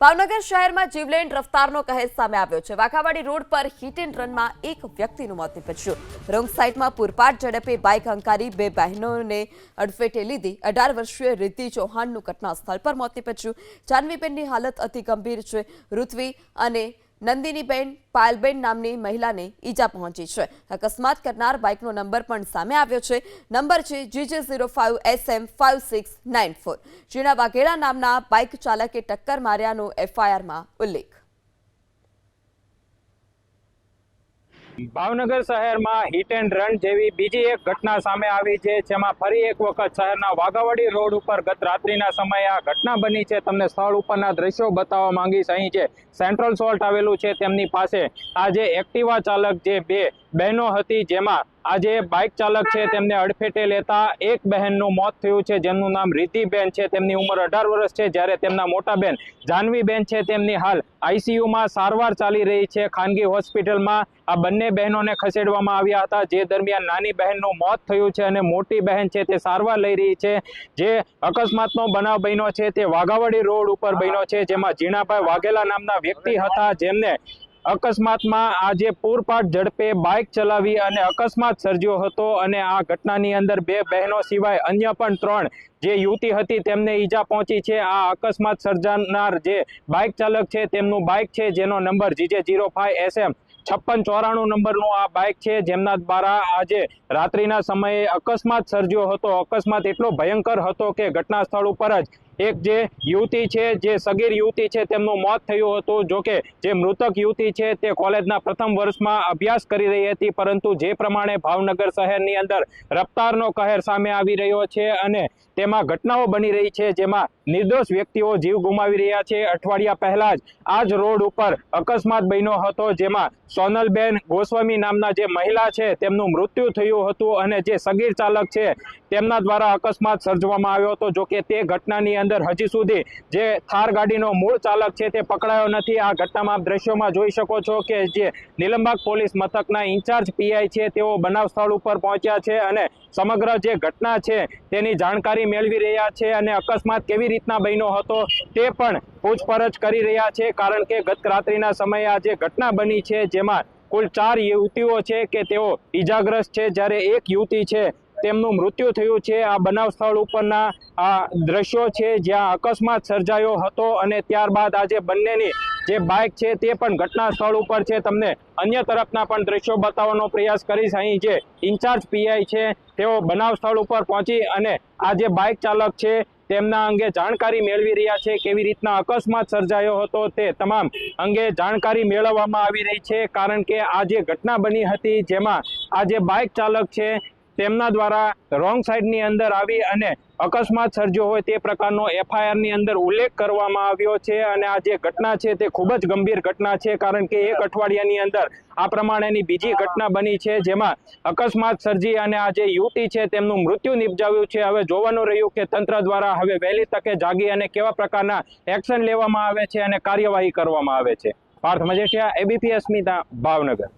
ભાવનગર શહેરમાં જીવલેણ રફતારનો કહેર સામે આવ્યો છે। વાઘાવાડી રોડ પર હિટ એન્ડ રનમાં એક વ્યક્તિનું મોત નીપજ્યું। રોંગ સાઈડમાં પૂરપાટ ઝડપે બાઇક હંકારી બે બહેનોને અડફેટે લીધી। 18 વર્ષીય રિદ્ધિ ચૌહાણનું ઘટના સ્થળ પર મોત નીપજ્યું। જાનવીબેનની હાલત અતિ ગંભીર છે। ઋત્વી અને નંદિનીબેન પાયલબેન નામની મહિલાને ઈજા પહોંચી છે। અકસ્માત કરનાર બાઇકનો નંબર પણ સામે આવ્યો છે। નંબર છે GJ05SM5694। જીણા વાઘેલા નામના બાઇક ચાલકે ટક્કર માર્યાનો એફઆઈઆરમાં ઉલ્લેખ। ભાવનગર શહેરમાં હિટ એન્ડ રન જેવી બીજી એક ઘટના સામે આવી છે, જેમાં ફરી એક વખત શહેરના વાઘાવાડી રોડ ઉપર ગત રાત્રિના સમયે આ ઘટના બની છે। તમને સ્થળ ઉપરના દ્રશ્યો બતાવવા માંગીશ। અહીં જે સેન્ટ્રલ સોલ્ટ આવેલું છે તેમની પાસે આ જે એક્ટિવા ચાલક જે બે બહેનો હતી, જેમાં આ જે બાઇક ચાલક છે તેમને અડફેટે લેતા એક બહેનનું મોત થયું છે, જેમનું નામ રિદ્ધિબેન છે। તેમની ઉંમર 18 વર્ષ છે, જ્યારે તેમના મોટા બેન જાનવીબેન છે તેમની હાલ આઈસીયુમાં સારવાર ચાલી રહી છે ખાનગી હોસ્પિટલમાં। આ બંને બહેનોને ખસેડવામાં આવ્યા હતા, જે દરમિયાન નાની બહેનનું મોત થયું છે અને મોટી બહેન છે તે સારવાર લઈ રહી છે। જે અકસ્માતનો બનાવ બન્યો છે તે વાઘાવાડી રોડ ઉપર બન્યો છે, જેમાં જીણાભાઈ વાઘેલા નામના વ્યક્તિ હતા, જેમને અકસ્માતમાં આજે પૂરપાટ ઝડપે બાઇક ચલાવી અને અકસ્માત સર્જ્યો હતો। અને આ ઘટનાની અંદર બે બહેનો સિવાય અન્ય પણ 3 જે યુવતી હતી તેમને ઈજા પહોંચી છે। આ અકસ્માત સર્જનાર જે બાઇક ચાલક છે તેમનું બાઇક છે, જેનો નંબર GJ05SM5694 નંબરનું આ બાઇક છે, જેમના દ્વારા આજે રાત્રિના સમયે અકસ્માત સર્જ્યો હતો। અકસ્માત એટલો ભયંકર હતો કે ઘટના સ્થળ ઉપર જ એક જે યુવતી છે, જે સગીર યુવતી છે, તેમનું મોત થયું હતું। જોકે જે મૃતક યુવતી છે તે કોલેજના પ્રથમ વર્ષમાં અભ્યાસ કરી રહી હતી, પરંતુ જે પ્રમાણે ભાવનગર શહેરની અંદર રફતારનો કહેર સામે આવી રહ્યો છે અને તેમાં ઘટનાઓ બની રહી છે, જેમાં નિર્દોષ વ્યક્તિઓ જીવ ગુમાવી રહ્યા છે। અઠવાડિયા પહેલા જ આ જ રોડ ઉપર અકસ્માત બન્યો હતો, જેમાં સોનલબેન ગોસ્વામી નામના જે મહિલા છે તેમનું મૃત્યુ થયું હતું અને જે સગીર ચાલક છે તેમના દ્વારા અકસ્માત સર્જવામાં આવ્યો હતો। જોકે તે ઘટનાની અંદર હજી સુધી જે થાર ગાડીનો મૂળ ચાલક છે તે પકડાયો નથી। આ ઘટનામાં દ્રશ્યોમાં જોઈ શકો છો કે જે નીલમબાગ પોલીસ મથકના ઇન્ચાર્જ પીઆઈ છે તેઓ બનાવ સ્થળ ઉપર પહોંચ્યા છે અને સમગ્ર જે ઘટના છે તેની જાણકારી મેળવી રહ્યા છે અને અકસ્માત કેવી રીતના બન્યો હતો તે પણ પૂછપરછ કરી રહ્યા છે। કારણ કે ગત રાત્રિના સમયે આ જે ઘટના બની છે, જેમાં કુલ 4 યુવતીઓ છે કે તેઓ ઈજાગ્રસ્ત છે, જ્યારે એક યુવતી છે તેમનું મૃત્યુ થયું છે। આ બનાવ સ્થળ ઉપરના આ દ્રશ્યો છે જ્યાં અકસ્માત સર્જાયો હતો અને ત્યારબાદ આજે બંનેની જે બાઇક છે તે પણ ઘટના સ્થળ ઉપર છે। તમને અન્ય તરફના પણ દ્રશ્યો બતાવવાનો પ્રયાસ કરીશ। અહીં જે ઇન્ચાર્જ પીઆઈ છે તેઓ બનાવ સ્થળ ઉપર પહોંચી અને આ જે બાઇક ચાલક છે તેમના અંગે જાણકારી મેળવી રહ્યા છે। કેવી રીતના અકસ્માત સર્જાયો હતો તે તમામ અંગે જાણકારી મેળવવામાં આવી રહી છે, કારણ કે આ જે ઘટના બની હતી જેમાં આ જે બાઇક ચાલક છે તેમના દ્વારા રોંગ સાઈડની અંદર આવી અને અકસ્માત સર્જ્યો હોય તે પ્રકારનો એફઆઈઆરની અંદર ઉલ્લેખ કરવામાં આવ્યો છે। અને આ જે ઘટના છે તે ખૂબ જ ગંભીર ઘટના છે, કારણ કે એક અઠવાડિયાની અંદર આ પ્રમાણેની બીજી ઘટના બની છે, જેમાં અકસ્માત સર્જી અને આ જે યુવતી છે તેમનું મૃત્યુ નિપજાવ્યું છે। હવે જોવાનું રહ્યું કે તંત્ર દ્વારા હવે વહેલી તકે જાગી અને કેવા પ્રકારના એક્શન લેવામાં આવે છે અને કાર્યવાહી કરવામાં આવે છે। પાર્થ મજેઠિયા, એબીપી અસ્મિતા, ભાવનગર।